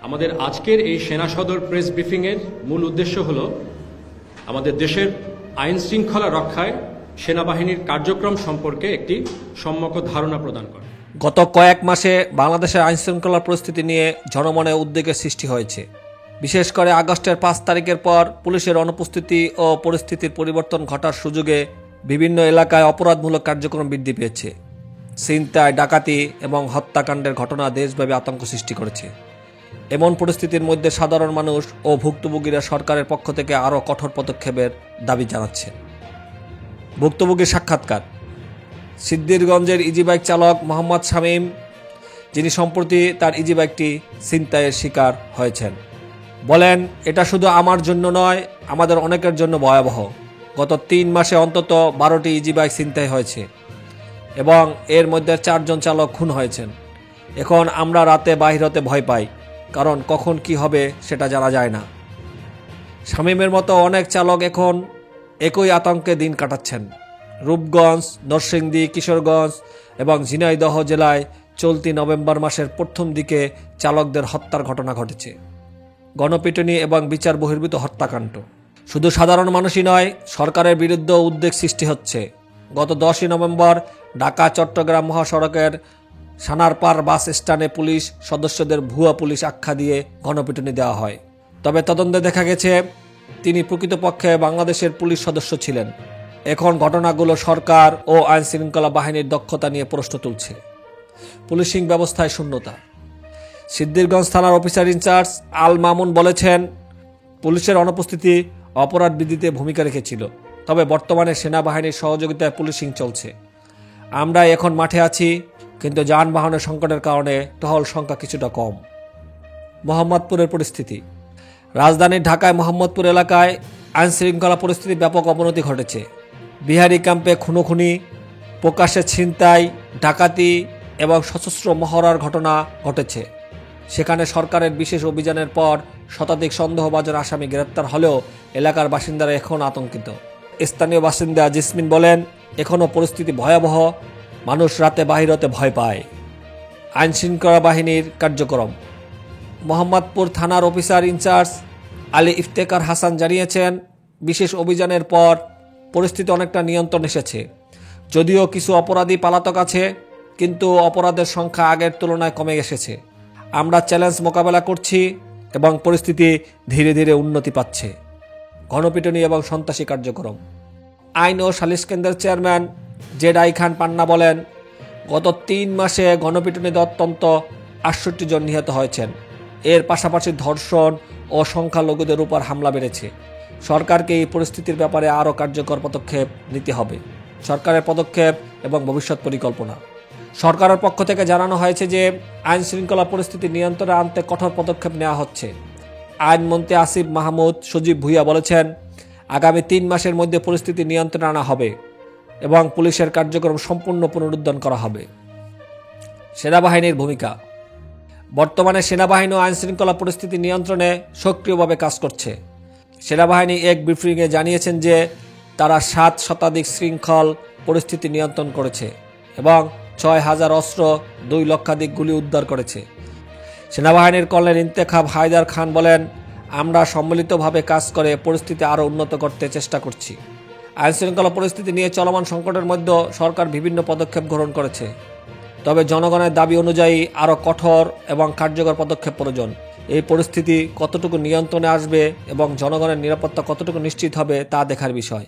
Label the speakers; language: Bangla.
Speaker 1: আমাদের আজকের এই সেনা সদর প্রেস ব্রিফিংয়ের মূল উদ্দেশ্য হল আমাদের দেশের আইন শৃঙ্খলা রক্ষায় সেনাবাহিনীর কার্যক্রম সম্পর্কে একটি সম্যক ধারণা প্রদান করা।
Speaker 2: গত কয়েক মাসে বাংলাদেশের আইন শৃঙ্খলা পরিস্থিতি নিয়ে জনমনে উদ্বেগের সৃষ্টি হয়েছে। বিশেষ করে আগস্টের 5 তারিখের পর পুলিশের অনুপস্থিতি ও পরিস্থিতির পরিবর্তন ঘটার সুযোগে বিভিন্ন এলাকায় অপরাধমূলক কার্যক্রম বৃদ্ধি পেয়েছে। ছিনতাই, ডাকাতি এবং হত্যাকাণ্ডের ঘটনা দেশব্যাপী আতঙ্ক সৃষ্টি করেছে। এমন পরিস্থিতির মধ্যে সাধারণ মানুষ ও ভুক্তভোগীরা সরকারের পক্ষ থেকে আরও কঠোর পদক্ষেপের দাবি জানাচ্ছে। ভুক্তভোগীর সাক্ষাৎকার। সিদ্ধিরগঞ্জের ইজিবাইক চালক মোহাম্মদ শামীম, যিনি সম্প্রতি তার ইজিবাইকটি ছিনতাইয়ের শিকার হয়েছেন, বলেন, এটা শুধু আমার জন্য নয়, আমাদের অনেকের জন্য ভয়াবহ। গত 3 মাসে অন্তত 12টি ইজিবাইক ছিনতাই হয়েছে এবং এর মধ্যে 4 জন চালক খুন হয়েছেন। এখন আমরা রাতে বাহির হতে ভয় পাই, কারণ কখন কি হবে সেটা জানা যায় না। শামীমের মতো অনেক চালক এখন একই আতঙ্কে দিন কাটাচ্ছেন। রূপগঞ্জ, নরসিংদী, কিশোরগঞ্জ এবং ঝিনাইদহ জেলায় চলতি নভেম্বর মাসের প্রথম দিকে চালকদের হত্যার ঘটনা ঘটেছে। গণপিটুনি এবং বিচার বহির্ভূত হত্যাকাণ্ড। শুধু সাধারণ মানুষই নয়, সরকারের বিরুদ্ধে উদ্বেগ সৃষ্টি হচ্ছে। গত 10ই নভেম্বর ঢাকা চট্টগ্রাম মহাসড়কের সানারপাড় বাস স্ট্যান্ডে পুলিশ সদস্যদের ভুয়া পুলিশ আখ্যা দিয়ে গণপিটুনি দেওয়া হয়। তবে তদন্তে দেখা গেছে তিনি প্রকৃতপক্ষে বাংলাদেশের পুলিশ সদস্য ছিলেন। এখন ঘটনাগুলো সরকার ও আইন শৃঙ্খলা বাহিনীর দক্ষতা নিয়ে প্রশ্ন তুলছে। পুলিশিং ব্যবস্থায় শূন্যতা। সিদ্ধিরগঞ্জ থানার অফিসার ইনচার্জ আল মামুন বলেছেন, পুলিশের অনুপস্থিতি অপরাধ বৃদ্ধিতে ভূমিকা রেখেছিল, তবে বর্তমানে সেনাবাহিনীর সহযোগিতায় পুলিশিং চলছে। আমরা এখন মাঠে আছি, কিন্তু যানবাহনের সংকটের কারণে টহল সংখ্যা কিছুটা কম। মোহাম্মদপুরের পরিস্থিতি। রাজধানীর ঢাকায় মোহাম্মদপুর এলাকায় আইন শৃঙ্খলা পরিস্থিতির ব্যাপক অবনতি ঘটেছে। বিহারি ক্যাম্পে খুনোখুনি, প্রকাশ্যে ছিনতাই, ডাকাতি এবং সশস্ত্র মহড়ার ঘটনা ঘটেছে। সেখানে সরকারের বিশেষ অভিযানের পর শতাধিক সন্দেহভাজন আসামি গ্রেপ্তার হলেও এলাকার বাসিন্দারা এখন আতঙ্কিত। স্থানীয় বাসিন্দা জিসমিন বলেন, এখনও পরিস্থিতি ভয়াবহ, মানুষ রাতে বাহির হতে ভয় পায়। আইন শৃঙ্খলা বাহিনীর কার্যক্রম। মোহাম্মদপুর থানার অফিসার ইনচার্জ আলী ইফতেখার হাসান জানিয়েছেন, বিশেষ অভিযানের পর পরিস্থিতি অনেকটা নিয়ন্ত্রণ এসেছে। যদিও কিছু অপরাধী পলাতক আছে, কিন্তু অপরাধের সংখ্যা আগের তুলনায় কমে এসেছে। আমরা চ্যালেঞ্জ মোকাবেলা করছি এবং পরিস্থিতি ধীরে ধীরে উন্নতি পাচ্ছে। গণপিটুনি এবং সন্ত্রাসী কার্যক্রম। আইন ও সালিশ কেন্দ্রের চেয়ারম্যান জেডাই খান পান্না বলেন, গত 3 মাসে গণপিটুনিতে অত্যন্ত 68 জন নিহত হয়েছেন। এর পাশাপাশি ধর্ষণ ও সংখ্যালঘুদের উপর হামলা বেড়েছে। সরকারকে এই পরিস্থিতির ব্যাপারে আরও কার্যকর পদক্ষেপ নিতে হবে। সরকারের পদক্ষেপ এবং ভবিষ্যৎ পরিকল্পনা। সরকারের পক্ষ থেকে জানানো হয়েছে যে আইন শৃঙ্খলা পরিস্থিতি নিয়ন্ত্রণে আনতে কঠোর পদক্ষেপ নেওয়া হচ্ছে। আইনমন্ত্রী আসিফ মাহমুদ সজীব ভুইয়া বলেছেন, আগামী 3 মাসের মধ্যে পরিস্থিতি নিয়ন্ত্রণে আনা হবে এবং পুলিশের কার্যক্রম সম্পূর্ণ পুনরুদ্ধার করা হবে। সেনাবাহিনীর ভূমিকা। বর্তমানে সেনাবাহিনী আইন শৃঙ্খলা পরিস্থিতি নিয়ন্ত্রণে সক্রিয়ভাবে কাজ করছে। সেনাবাহিনী এক ব্রিফিংয়ে জানিয়েছেন যে তারা 7 শতাধিক শৃঙ্খল পরিস্থিতি নিয়ন্ত্রণ করেছে এবং 6000 অস্ত্র, 2 লক্ষাধিক গুলি উদ্ধার করেছে। সেনাবাহিনীর কর্নেল ইন্তেখাব হায়দার খান বলেন, আমরা সম্মিলিতভাবে কাজ করে পরিস্থিতি আরও উন্নত করতে চেষ্টা করছি। আইন শৃঙ্খলা পরিস্থিতি নিয়ে চলমান সংকটের মধ্যে সরকার বিভিন্ন পদক্ষেপ গ্রহণ করেছে, তবে জনগণের দাবি অনুযায়ী আরও কঠোর এবং কার্যকর পদক্ষেপ প্রয়োজন। এই পরিস্থিতি কতটুকু নিয়ন্ত্রণে আসবে এবং জনগণের নিরাপত্তা কতটুকু নিশ্চিত হবে তা দেখার বিষয়।